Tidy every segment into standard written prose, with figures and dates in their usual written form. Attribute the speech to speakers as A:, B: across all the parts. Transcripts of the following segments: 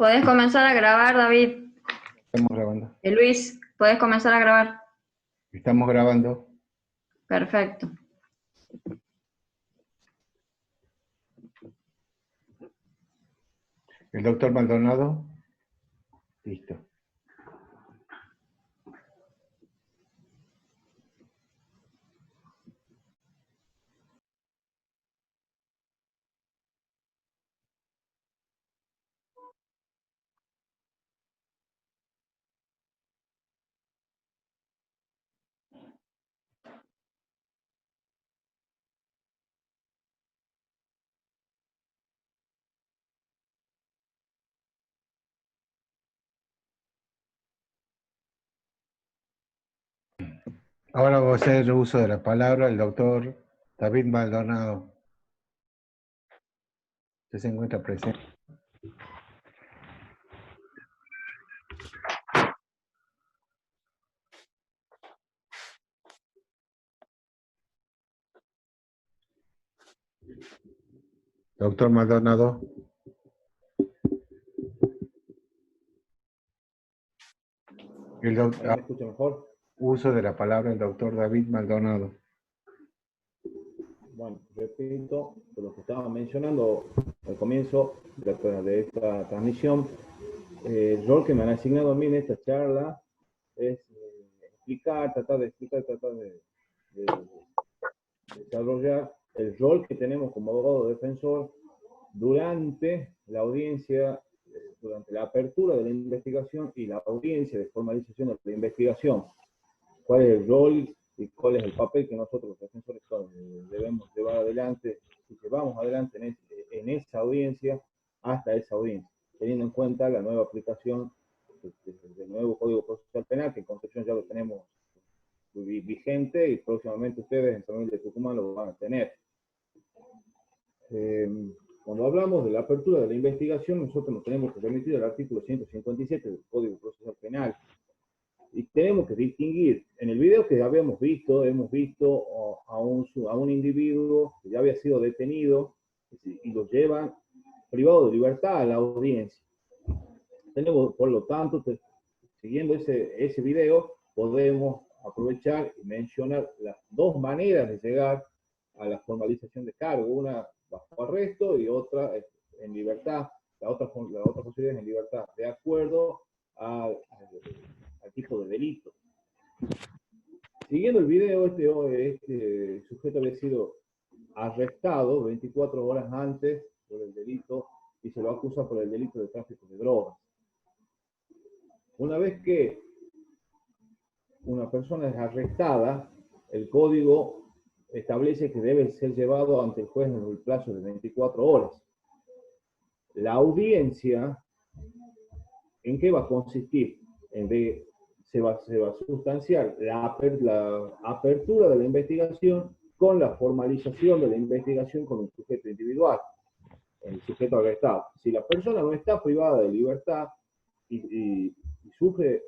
A: Podés comenzar a grabar, David.
B: Estamos grabando.
A: Luis, podés comenzar a grabar.
B: Estamos grabando.
A: Perfecto.
B: El doctor Maldonado. Listo. Ahora voy a hacer uso de la palabra el doctor David Maldonado. Usted se encuentra presente. Doctor Maldonado.
C: ¿Me escucha mejor?
B: Uso de la palabra el doctor David Maldonado.
C: Bueno, repito lo que estaba mencionando al comienzo de esta transmisión. El rol que me han asignado a mí en esta charla es tratar de desarrollar el rol que tenemos como abogado defensor durante la audiencia, durante la apertura de la investigación y la audiencia de formalización de la investigación. ¿Cuál es el rol y cuál es el papel que nosotros los defensores debemos llevar adelante y llevamos adelante en esa audiencia hasta esa audiencia, teniendo en cuenta la nueva aplicación del nuevo Código Procesal Penal, que en Concepción ya lo tenemos vigente y próximamente ustedes en San Miguel de Tucumán lo van a tener. Cuando hablamos de la apertura de la investigación, nosotros nos tenemos que remitir al artículo 157 del Código Procesal Penal. Y tenemos que distinguir, en el video que habíamos visto, hemos visto a un individuo que ya había sido detenido y lo llevan privado de libertad a la audiencia. Tenemos, por lo tanto, siguiendo ese video, podemos aprovechar y mencionar las dos maneras de llegar a la formalización de cargo, una bajo arresto y otra en libertad, la otra posibilidad es en libertad, de acuerdo al tipo de delito. Siguiendo el video, este sujeto había sido arrestado 24 horas antes por el delito y se lo acusa por el delito de tráfico de drogas. Una vez que una persona es arrestada, el código establece que debe ser llevado ante el juez en el plazo de 24 horas. La audiencia, ¿en qué va a consistir? Se va a sustanciar la apertura de la investigación con la formalización de la investigación con un sujeto individual, el sujeto arrestado. Si la persona no está privada de libertad y sufre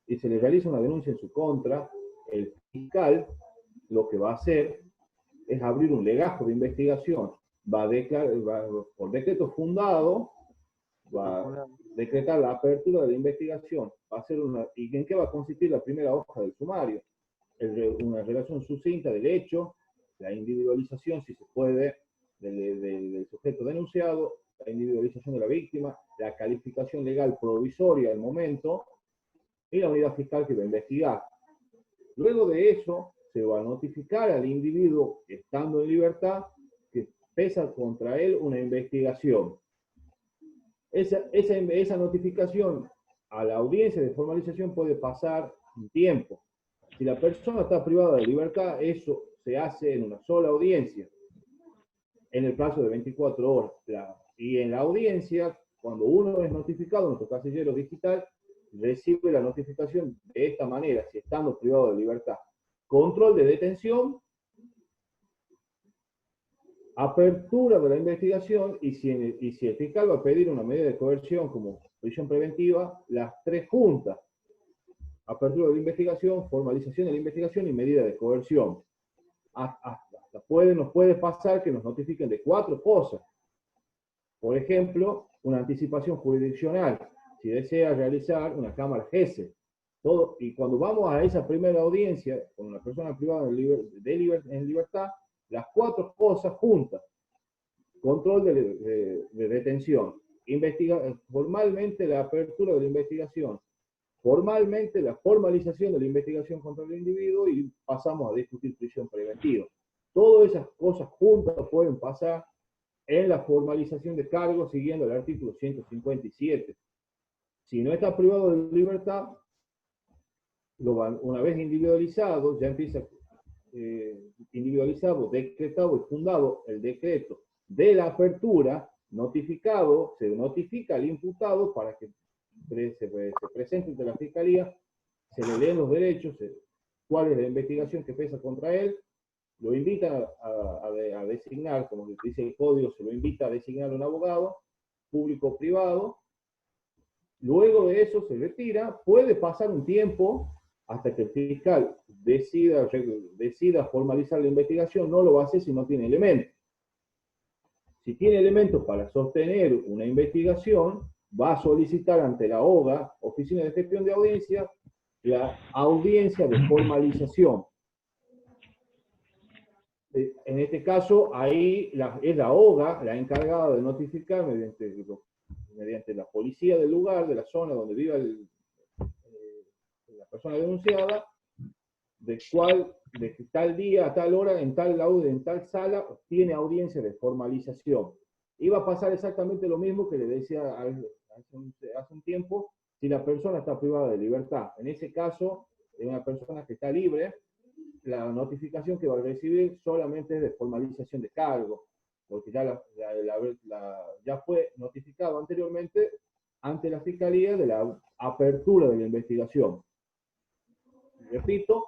C: y se le realiza una denuncia en su contra, el fiscal lo que va a hacer es abrir un legajo de investigación, por decreto fundado, va a decretar la apertura de la investigación, ¿y en qué va a consistir la primera hoja del sumario? Una relación sucinta del hecho, la individualización, si se puede, del sujeto denunciado, la individualización de la víctima, la calificación legal provisoria del momento, y la unidad fiscal que va a investigar. Luego de eso, se va a notificar al individuo, estando en libertad, que pesa contra él una investigación. Esa notificación a la audiencia de formalización puede pasar un tiempo. Si la persona está privada de libertad, eso se hace en una sola audiencia, en el plazo de 24 horas. Y en la audiencia, cuando uno es notificado, nuestro casillero digital recibe la notificación de esta manera, si estando privado de libertad: control de detención, apertura de la investigación, y si el fiscal va a pedir una medida de coerción como prisión preventiva, las tres juntas: apertura de la investigación, formalización de la investigación y medida de coerción. Nos puede pasar que nos notifiquen de 4 cosas. Por ejemplo, una anticipación jurisdiccional, si desea realizar una cámara GESE. Y cuando vamos a esa primera audiencia con una persona privada en libertad, las cuatro cosas juntas: control de detención, formalmente la apertura de la investigación, formalmente la formalización de la investigación contra el individuo, y pasamos a discutir prisión preventiva. Todas esas cosas juntas pueden pasar en la formalización de cargos siguiendo el artículo 157. Si no está privado de libertad, una vez individualizado, ya empieza individualizado, decretado y fundado el decreto de la apertura, notificado, se notifica al imputado para que se presente ante la fiscalía, se le leen los derechos, cuál es la investigación que pesa contra él, lo invita a designar, como dice el código, se lo invita a designar un abogado, público o privado. Luego de eso se retira, puede pasar un tiempo hasta que el fiscal decida formalizar la investigación. No lo va a hacer si no tiene elementos. Si tiene elementos para sostener una investigación, va a solicitar ante la OGA, Oficina de Gestión de Audiencia, la audiencia de formalización. En este caso, ahí es la OGA la encargada de notificar mediante la policía del lugar, de la zona donde viva la persona denunciada, de tal día a tal hora, en tal sala, tiene audiencia de formalización. Iba a pasar exactamente lo mismo que le decía hace un tiempo, si la persona está privada de libertad. En ese caso, es una persona que está libre, la notificación que va a recibir solamente es de formalización de cargo, porque ya fue notificado anteriormente ante la Fiscalía de la apertura de la investigación. Repito,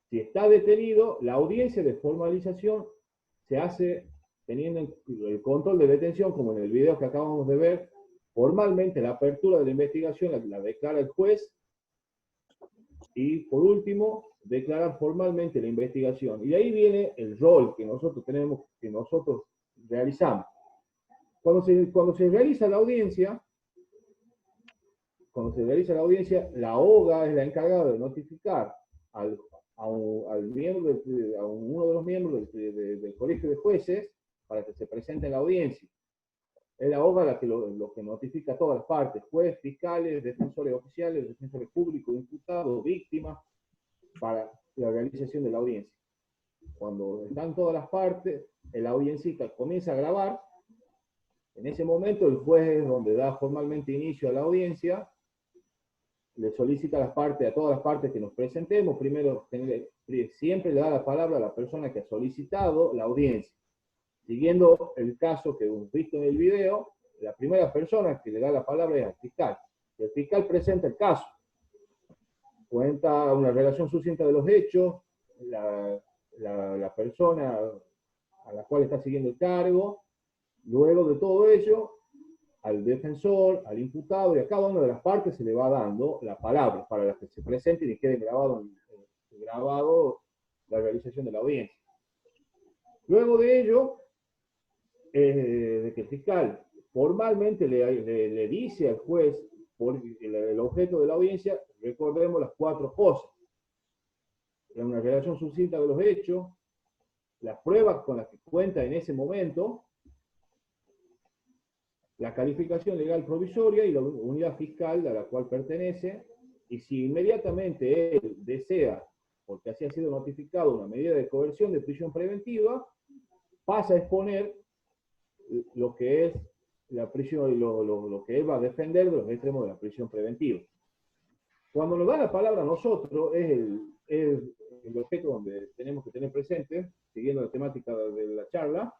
C: si está detenido, la audiencia de formalización se hace teniendo el control de detención, como en el video que acabamos de ver. Formalmente la apertura de la investigación la declara el juez, y por último, declarar formalmente la investigación. Y de ahí viene el rol que nosotros realizamos. Cuando se realiza la audiencia, la OGA es la encargada de notificar a uno de los miembros del colegio de jueces para que se presente en la audiencia. Es la OGA la que lo que notifica a todas las partes: juez, fiscales, defensores oficiales, defensores públicos, imputados, víctimas, para la realización de la audiencia. Cuando están todas las partes, el audiencista comienza a grabar. En ese momento el juez es donde da formalmente inicio a la audiencia, le solicita a todas las partes que nos presentemos. Primero, siempre le da la palabra a la persona que ha solicitado la audiencia. Siguiendo el caso que hemos visto en el video, la primera persona que le da la palabra es al fiscal. El fiscal presenta el caso, cuenta una relación sucinta de los hechos, la persona a la cual está siguiendo el cargo. Luego de todo ello, al defensor, al imputado y a cada una de las partes se le va dando la palabra para las que se presenten y quede grabado la realización de la audiencia. Luego de ello, de que el fiscal formalmente le dice al juez el objeto de la audiencia, recordemos las cuatro cosas: una relación sucinta de los hechos, las pruebas con las que cuenta en ese momento, la calificación legal provisoria y la unidad fiscal a la cual pertenece, y si inmediatamente él desea, porque así ha sido notificado, una medida de coerción de prisión preventiva, pasa a exponer lo que es la prisión y lo que él va a defender de los extremos de la prisión preventiva. Cuando nos da la palabra a nosotros, es el objeto donde tenemos que tener presente, siguiendo la temática de la charla.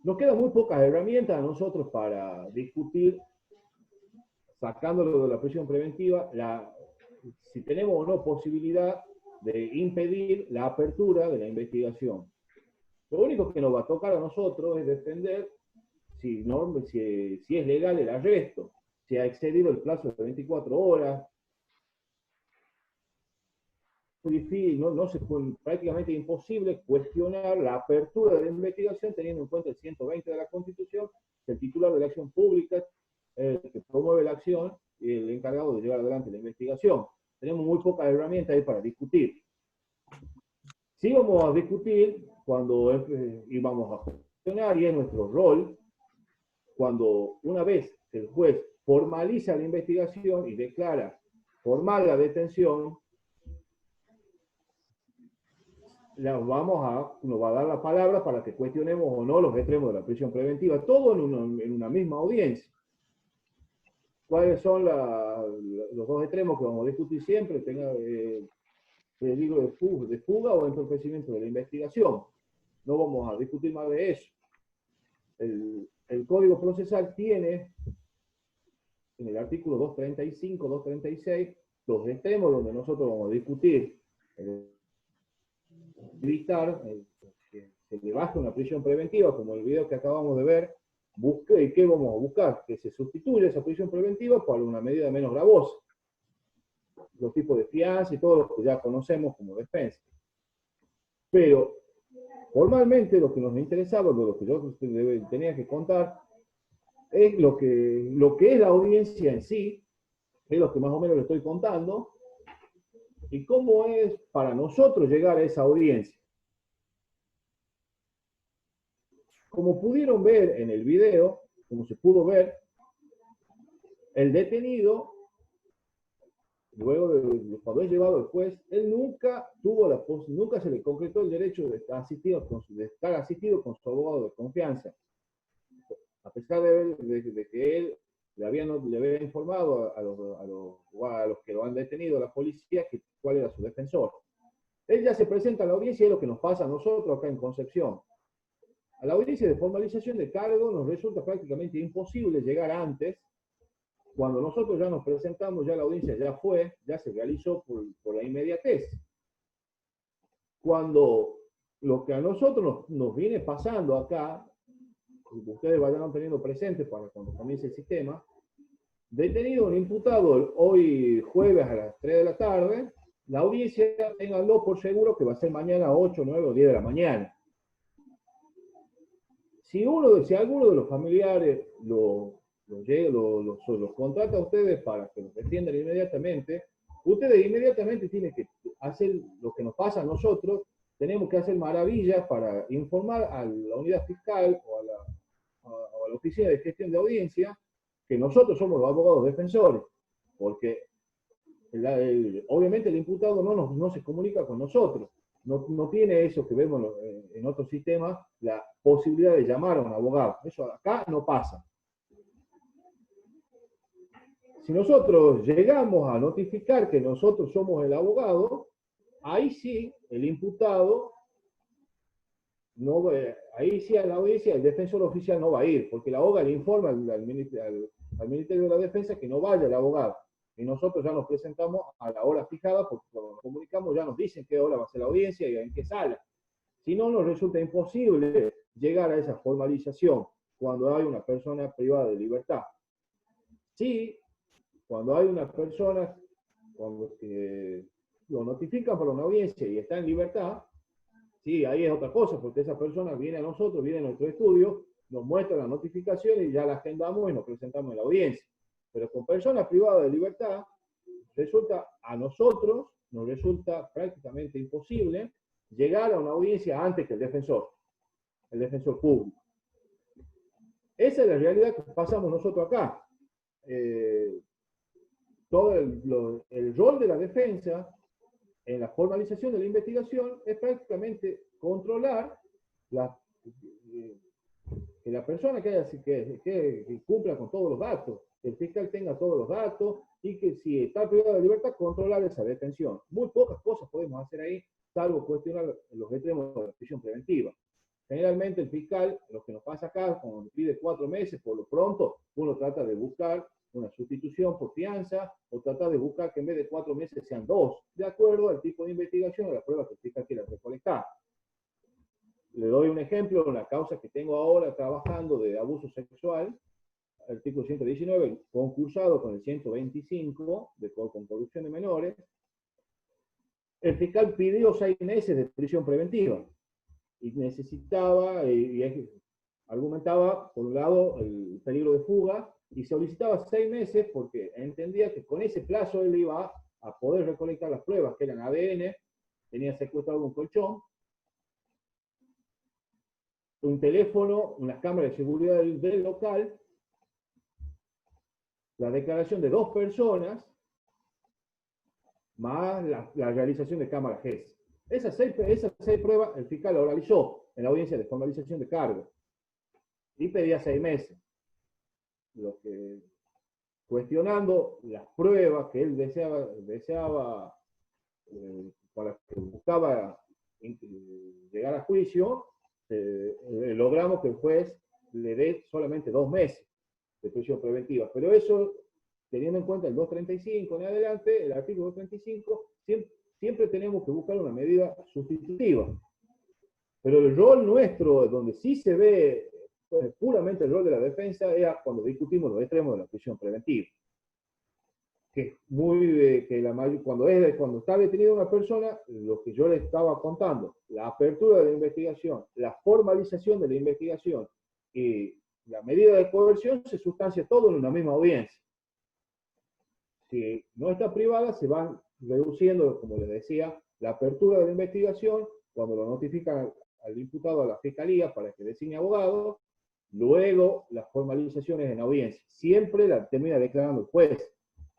C: Nos quedan muy pocas herramientas a nosotros para discutir, sacándolo de la prisión preventiva, si tenemos o no posibilidad de impedir la apertura de la investigación. Lo único que nos va a tocar a nosotros es defender si es legal el arresto, si ha excedido el plazo de 24 horas. difícil, prácticamente imposible cuestionar la apertura de la investigación teniendo en cuenta el 120 de la Constitución, que el titular de la acción pública, el que promueve la acción y el encargado de llevar adelante la investigación. Tenemos muy pocas herramientas ahí para discutir. Sí vamos a discutir y vamos a cuestionar, y es nuestro rol, cuando una vez que el juez formaliza la investigación y declara formal la detención, nos va a dar la palabra para que cuestionemos o no los extremos de la prisión preventiva, todo en una misma audiencia. ¿Cuáles son los dos extremos que vamos a discutir siempre? Peligro de fuga o entorpecimiento de la investigación. No vamos a discutir más de eso. El Código Procesal tiene, en el artículo 235, 236, los extremos donde nosotros vamos a discutir evitar que se le baje una prisión preventiva, como el video que acabamos de ver. ¿Y qué vamos a buscar? Que se sustituya esa prisión preventiva por una medida menos gravosa. Los tipos de fianza y todo lo que ya conocemos como defensa. Pero, formalmente, lo que nos interesaba, lo que yo tenía que contar, es lo que es la audiencia en sí, es lo que más o menos le estoy contando, y cómo es para nosotros llegar a esa audiencia. Como pudieron ver en el video, como se pudo ver, el detenido, luego de cuando es llevado al juez, él nunca se le concretó el derecho de estar asistido con su abogado de confianza. A pesar de que él le había informado a los que lo han detenido, a la policía, cuál era su defensor. Él ya se presenta a la audiencia y es lo que nos pasa a nosotros acá en Concepción. A la audiencia de formalización de cargo nos resulta prácticamente imposible llegar antes. Cuando nosotros ya nos presentamos, ya la audiencia ya se realizó por la inmediatez. Cuando lo que a nosotros nos viene pasando acá, ustedes vayan teniendo presente para cuando comience el sistema, detenido un imputado hoy jueves a las 3 de la tarde, la audiencia, ténganlo por seguro que va a ser mañana a 8, 9 o 10 de la mañana. Si alguno de los familiares los contrata a ustedes para que los defiendan inmediatamente, ustedes inmediatamente tienen que hacer lo que nos pasa a nosotros, tenemos que hacer maravillas para informar a la unidad fiscal o a la oficina de gestión de audiencia que nosotros somos los abogados defensores, porque obviamente el imputado no se comunica con nosotros. No tiene eso que vemos en otros sistemas, la posibilidad de llamar a un abogado. Eso acá no pasa. Si nosotros llegamos a notificar que nosotros somos el abogado, ahí sí el imputado, ahí sí a la audiencia el defensor oficial no va a ir, porque la abogada le informa al Ministerio de la Defensa que no vaya el abogado. Y nosotros ya nos presentamos a la hora fijada, porque cuando nos comunicamos ya nos dicen qué hora va a ser la audiencia y en qué sala. Si no, nos resulta imposible llegar a esa formalización cuando hay una persona privada de libertad. Sí, cuando hay una persona que lo notifican para una audiencia y está en libertad, sí, ahí es otra cosa, porque esa persona viene a nosotros, viene a nuestro estudio, nos muestra la notificación y ya la agendamos y nos presentamos en la audiencia. Pero con personas privadas de libertad, nos resulta prácticamente imposible llegar a una audiencia antes que el defensor público. Esa es la realidad que pasamos nosotros acá. Todo el rol de la defensa en la formalización de la investigación es prácticamente controlar que la persona que cumpla con todos los datos, que el fiscal tenga todos los datos y que si está privado de libertad, controlar esa detención. Muy pocas cosas podemos hacer ahí, salvo cuestionar los extremos de la prisión preventiva. Generalmente el fiscal, lo que nos pasa acá, cuando pide 4 meses, por lo pronto, uno trata de buscar una sustitución por fianza, o trata de buscar que en vez de 4 meses sean 2, de acuerdo al tipo de investigación o las pruebas que el fiscal quiera recolectar. Le doy un ejemplo, la causa que tengo ahora trabajando de abuso sexual, artículo 119, concursado con el 125, con corrupción de menores. el fiscal pidió 6 meses de prisión preventiva y necesitaba, y argumentaba, por un lado, el peligro de fuga, y solicitaba 6 meses porque entendía que con ese plazo él iba a poder recolectar las pruebas, que eran ADN, tenía secuestrado un colchón, un teléfono, unas cámaras de seguridad del local, la declaración de 2 personas, más la realización de cámaras GES. Esas seis pruebas el fiscal lo realizó en la audiencia de formalización de cargo y pedía 6 meses. Lo que, cuestionando las pruebas que él deseaba para que buscaba llegar a juicio, logramos que el juez le dé solamente 2 meses de prisión preventiva. Pero eso, teniendo en cuenta el 235 en adelante, el artículo 235, siempre tenemos que buscar una medida sustitutiva. Pero el rol nuestro, donde sí se ve puramente el rol de la defensa, era cuando discutimos los extremos de la prisión preventiva. Que cuando está detenida una persona, lo que yo le estaba contando, la apertura de la investigación, la formalización de la investigación y la medida de coerción se sustancia todo en una misma audiencia. Si no está privada, se van reduciendo, como les decía, la apertura de la investigación, cuando lo notifican al imputado a la fiscalía para que designe abogado, luego las formalizaciones en audiencia. Siempre la termina declarando el juez,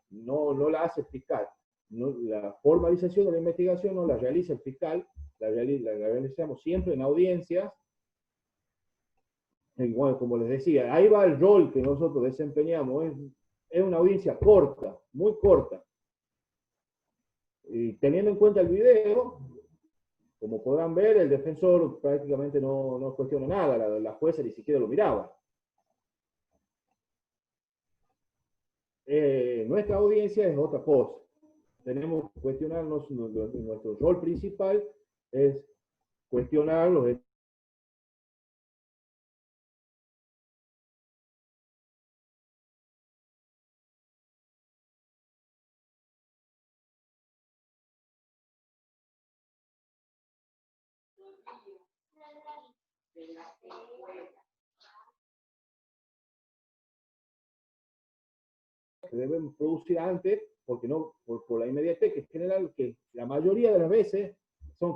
C: no la hace el fiscal. La formalización de la investigación no la realiza el fiscal, la realizamos siempre en audiencias. Y bueno, como les decía, ahí va el rol que nosotros desempeñamos. Es una audiencia corta, muy corta. Y teniendo en cuenta el video, como podrán ver, el defensor prácticamente no cuestiona nada, la jueza ni siquiera lo miraba. Nuestra audiencia es otra cosa. Tenemos que cuestionarnos, nuestro rol principal es cuestionar los que deben producir antes, porque no, por la inmediatez que es general, que la mayoría de las veces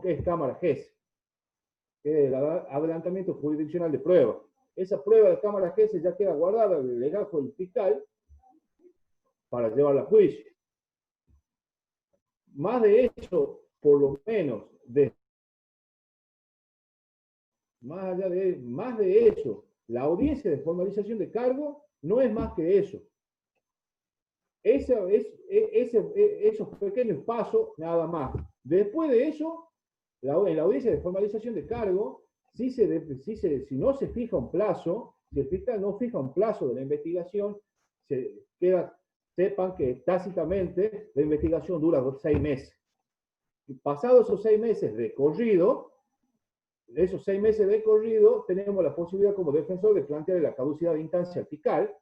C: es cámara GES, que es el adelantamiento jurisdiccional de prueba. Esa prueba de cámara GES ya queda guardada en el legajo del fiscal para llevarla a juicio. Más de eso, por lo menos, más de eso, la audiencia de formalización de cargo no es más que eso. Esos pequeños pasos, nada más. Después de eso, en la audiencia de formalización de cargo, si no se fija un plazo, si el fiscal no fija un plazo de la investigación, sepan que tácitamente la investigación dura 6 meses. Y pasados esos 6 meses de corrido, tenemos la posibilidad como defensor de plantear la caducidad de instancia al fiscal.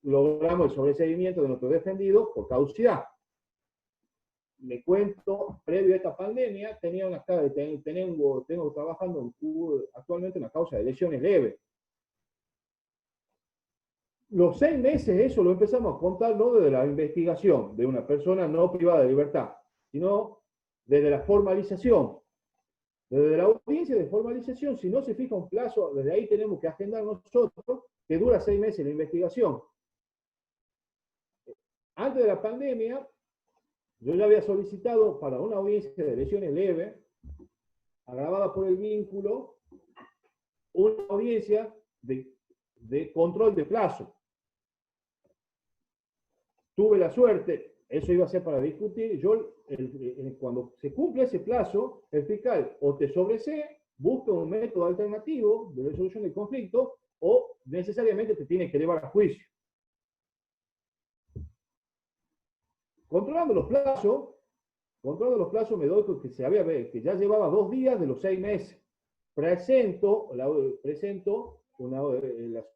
C: Logramos el sobreseimiento de nuestro defendido por caducidad. Le cuento, previo a esta pandemia, tengo trabajando actualmente una causa de lesiones leves. Los 6 meses, eso lo empezamos a contar no desde la investigación de una persona no privada de libertad, sino desde la formalización. Desde la audiencia de formalización, si no se fija un plazo, desde ahí tenemos que agendar nosotros, que dura 6 meses la investigación. Antes de la pandemia, yo ya había solicitado para una audiencia de lesiones leves, agravada por el vínculo, una audiencia de control de plazo. Tuve la suerte, eso iba a ser para discutir, cuando se cumple ese plazo, el fiscal o te sobresee, busca un método alternativo de resolución del conflicto, o necesariamente te tiene que llevar a juicio. Controlando los plazos, me doy cuenta que ya llevaba 2 días de los 6 meses. Presento la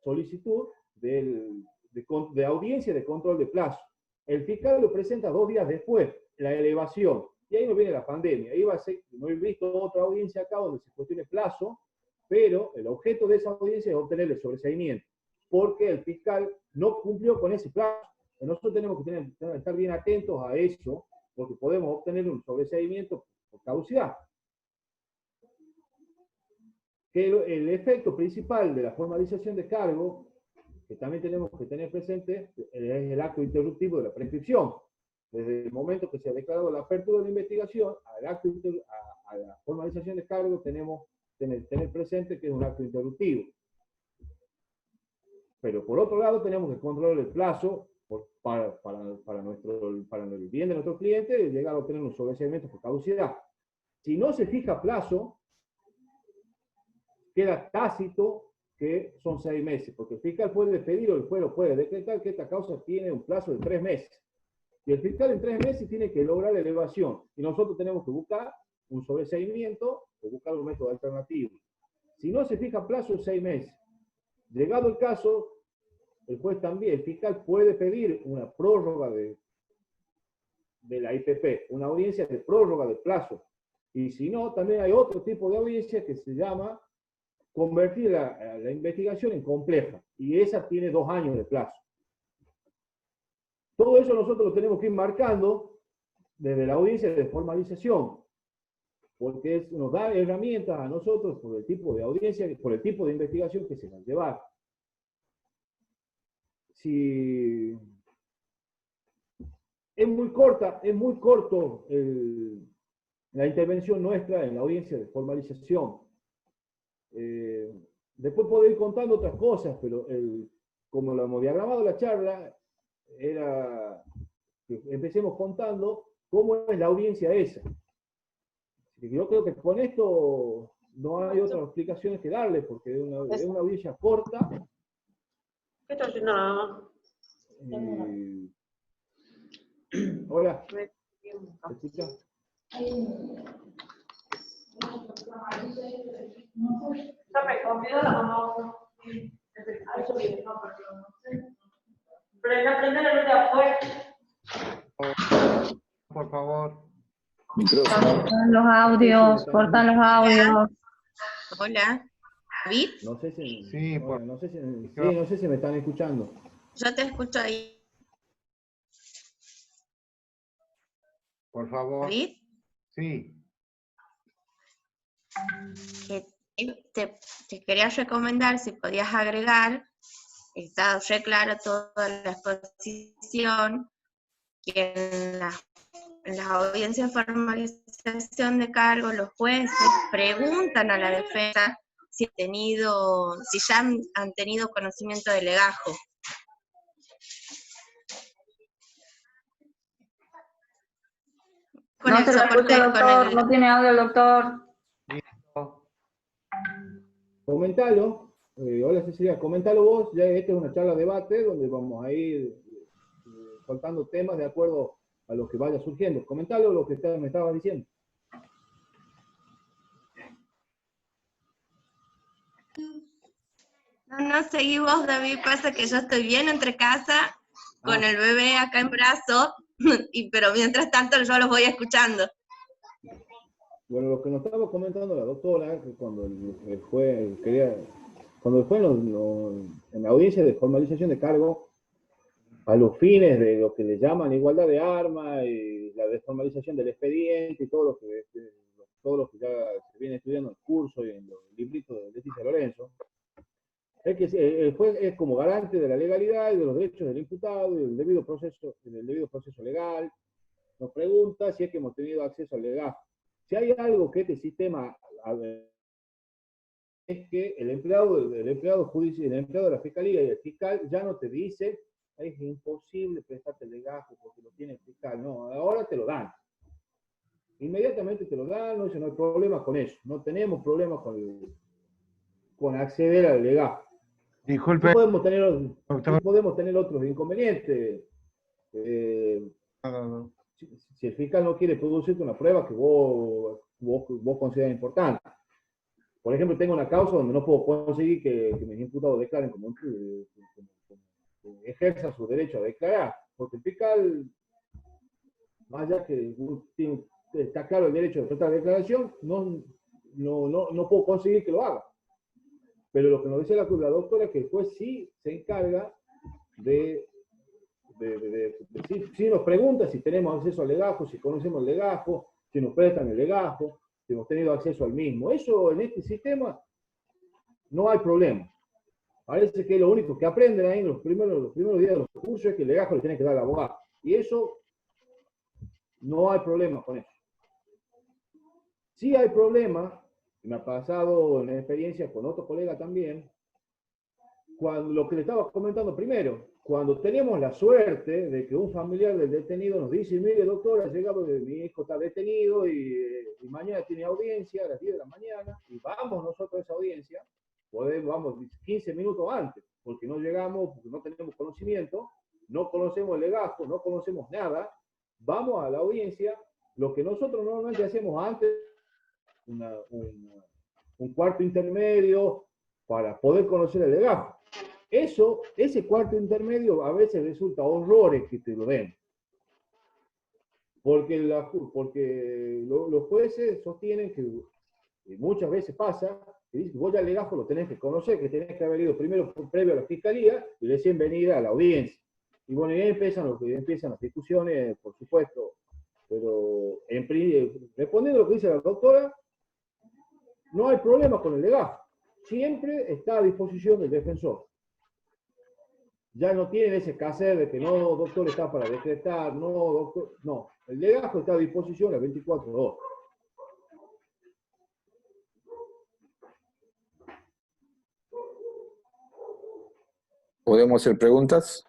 C: solicitud de audiencia de control de plazo. El fiscal lo presenta 2 días después, la elevación. Y ahí nos viene la pandemia. Ahí va a ser, no he visto otra audiencia acá donde se cuestione plazo, pero el objeto de esa audiencia es obtener el sobreseimiento, porque el fiscal no cumplió con ese plazo. Nosotros tenemos que estar bien atentos a eso, porque podemos obtener un sobreseimiento por caducidad. Que el efecto principal de la formalización de cargo, que también tenemos que tener presente, es el acto interruptivo de la prescripción. Desde el momento que se ha declarado la apertura de la investigación a la formalización de cargo, tenemos que tener presente que es un acto interruptivo. Pero por otro lado, tenemos que controlar el plazo para el bien de nuestro cliente y llegar a obtener un sobreseimiento por caducidad. Si no se fija plazo, queda tácito que son 6 meses, porque el fiscal puede pedir o el juez puede decretar que esta causa tiene un plazo de 3 meses. Y el fiscal en 3 meses tiene que lograr la elevación. Y nosotros tenemos que buscar un sobreseimiento o buscar un método alternativo. Si no se fija plazo, 6 meses. Llegado el caso, el juez también, el fiscal puede pedir una prórroga de la IPP, una audiencia de prórroga de plazo. Y si no, también hay otro tipo de audiencia que se llama convertir la investigación en compleja. Y esa tiene 2 años de plazo. Todo eso nosotros lo tenemos que ir marcando desde la audiencia de formalización, porque nos da herramientas a nosotros por el tipo de audiencia, por el tipo de investigación que se va a llevar. Si es muy corto la intervención nuestra en la audiencia de formalización. Después puedo ir contando otras cosas, pero como lo hemos diagramado la charla, era que empecemos contando cómo es la audiencia esa. Yo creo que con esto no hay otras explicaciones que darle, porque es una audiencia corta.
D: Esto no.
C: Hola. ¿Me escuchas?
B: Por favor.
A: Cortan los audios, cortan los audios.
D: Hola, ¿David?
C: No sé si,
B: Sí,
C: hola, no sé si me están escuchando.
D: Yo te escucho ahí,
B: Por favor.
D: David.
B: Sí.
D: Que te quería recomendar si podías agregar, está re claro toda la exposición, que en las audiencias de formalización de cargo los jueces preguntan a la defensa si ya han tenido conocimiento del legajo. Con
A: No
D: el
A: se lo
D: soporte,
A: escucha, doctor, no tiene audio el doctor.
C: Comentalo. Hola Cecilia, comentalo vos. Ya esta es una charla de debate donde vamos a ir soltando temas de acuerdo a lo que vaya surgiendo. Comentalo lo que me estabas diciendo.
D: No seguí vos, David, pasa que yo estoy bien entre casa, con el bebé acá en brazo, pero mientras tanto yo los voy escuchando.
C: Bueno, lo que nos estaba comentando la doctora, que cuando el juez en la audiencia de formalización de cargo, a los fines de lo que le llaman igualdad de armas y la desformalización del expediente y todo lo que ya se viene estudiando en el curso y en los libritos de Leticia Lorenzo, es que el juez es como garante de la legalidad y de los derechos del imputado y del debido proceso legal. Nos pregunta si es que hemos tenido acceso al legajo. Si hay algo que este sistema es que el empleado judicial, el empleado de la fiscalía y el fiscal ya no te dice es imposible prestarte el legajo porque lo tiene el fiscal. No, ahora te lo dan. Inmediatamente te lo dan, no hay problema con eso. No tenemos problemas con acceder al legajo.
B: Disculpe.
C: No podemos tener otros inconvenientes. Si el fiscal no quiere producirte una prueba que vos consideras importante. Por ejemplo, tengo una causa donde no puedo conseguir que mis imputados declaren como ejerzan su derecho a declarar, porque el fiscal, más allá que está claro el derecho de prestar declaración, no puedo conseguir que lo haga. Pero lo que nos decía la doctora es que el juez sí se encarga si nos pregunta si tenemos acceso al legajo, si conocemos el legajo, si nos prestan el legajo, si hemos tenido acceso al mismo. Eso en este sistema no hay problema. Parece que lo único que aprenden ahí en los primeros días de los cursos es que el legajo le tiene que dar al abogado. Y eso, no hay problema con eso. Sí hay problema, me ha pasado en experiencia con otro colega también, cuando lo que le estaba comentando primero, cuando tenemos la suerte de que un familiar del detenido nos dice, mire doctor, ha llegado, mi hijo está detenido y mañana tiene audiencia a las 10 de la mañana, y vamos nosotros a esa audiencia, vamos 15 minutos antes, porque no llegamos, porque no tenemos conocimiento, no conocemos el legajo, no conocemos nada, vamos a la audiencia, lo que nosotros normalmente hacemos antes, un cuarto intermedio para poder conocer el legajo. Ese cuarto intermedio a veces resulta horrores que te lo den. Porque los jueces sostienen que muchas veces pasa, que dicen que vos ya el legajo lo tenés que conocer, que tenés que haber ido primero previo a la fiscalía y recién venir a la audiencia. Y bueno, ahí empiezan las discusiones, por supuesto. Pero respondiendo a lo que dice la doctora, no hay problema con el legajo. Siempre está a disposición del defensor. Ya no tienen ese caser de que no, doctor, está para decretar, no, doctor, no. El legajo está a disposición las 24 horas.
E: ¿Podemos hacer preguntas?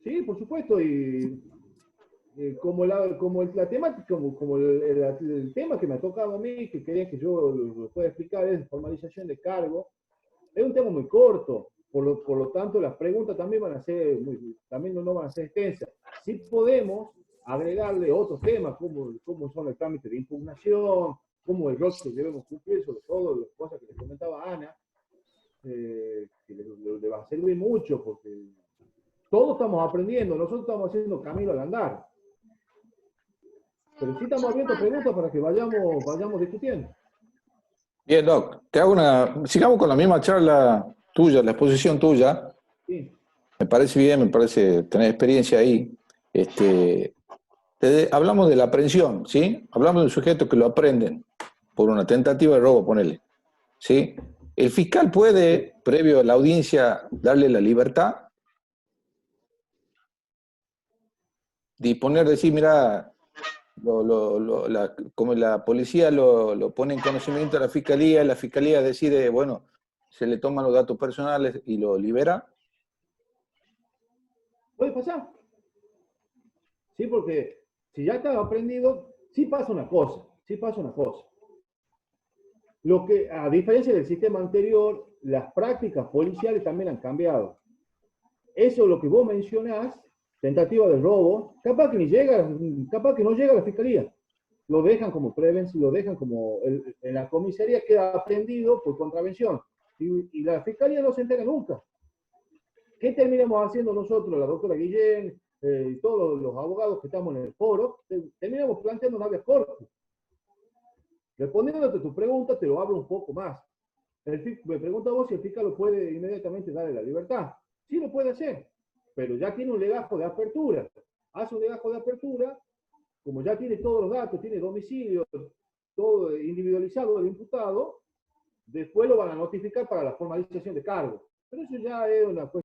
C: Sí, por supuesto, y como la temática, como el tema que me ha tocado a mí, que quería que yo lo pueda explicar, es formalización de cargo. Es un tema muy corto, por lo tanto las preguntas también no van a ser extensas. Sí podemos agregarle otros temas, como son el trámite de impugnación, como el rol que debemos cumplir, sobre todo las cosas que les comentaba Ana, que le va a servir mucho, porque todos estamos aprendiendo, nosotros estamos haciendo camino al andar. Pero sí estamos abriendo preguntas para que vayamos discutiendo.
E: Bien, Doc, sigamos con la misma charla tuya, la exposición tuya.
C: Sí.
E: Me parece bien, me parece tener experiencia ahí. Hablamos de la aprehensión, ¿sí? Hablamos de un sujeto que lo aprenden por una tentativa de robo, ponele, ¿sí? ¿El fiscal puede, previo a la audiencia, darle la libertad? Disponer, decir, mira, como la policía lo pone en conocimiento de la fiscalía decide, bueno, se le toman los datos personales y lo libera.
C: Puede pasar. Sí, porque si ya está aprendido, sí pasa una cosa. A diferencia del sistema anterior, las prácticas policiales también han cambiado. Eso es lo que vos mencionás, tentativa de robo, capaz que no llega a la fiscalía. Lo dejan como prevención, lo dejan como en la comisaría queda aprendido por contravención. Y la fiscalía no se entera nunca. ¿Qué terminamos haciendo nosotros, la doctora Guillén, y todos los abogados que estamos en el foro? Terminamos planteando un habeas corpus. Respondiéndote a tu pregunta, te lo abro un poco más. Me pregunta vos si el fiscal lo puede inmediatamente darle la libertad. Sí lo puede hacer, pero ya tiene un legajo de apertura. Hace un legajo de apertura, como ya tiene todos los datos, tiene domicilio, todo individualizado del imputado, después lo van a notificar para la formalización de cargo. Pero eso ya es una cuestión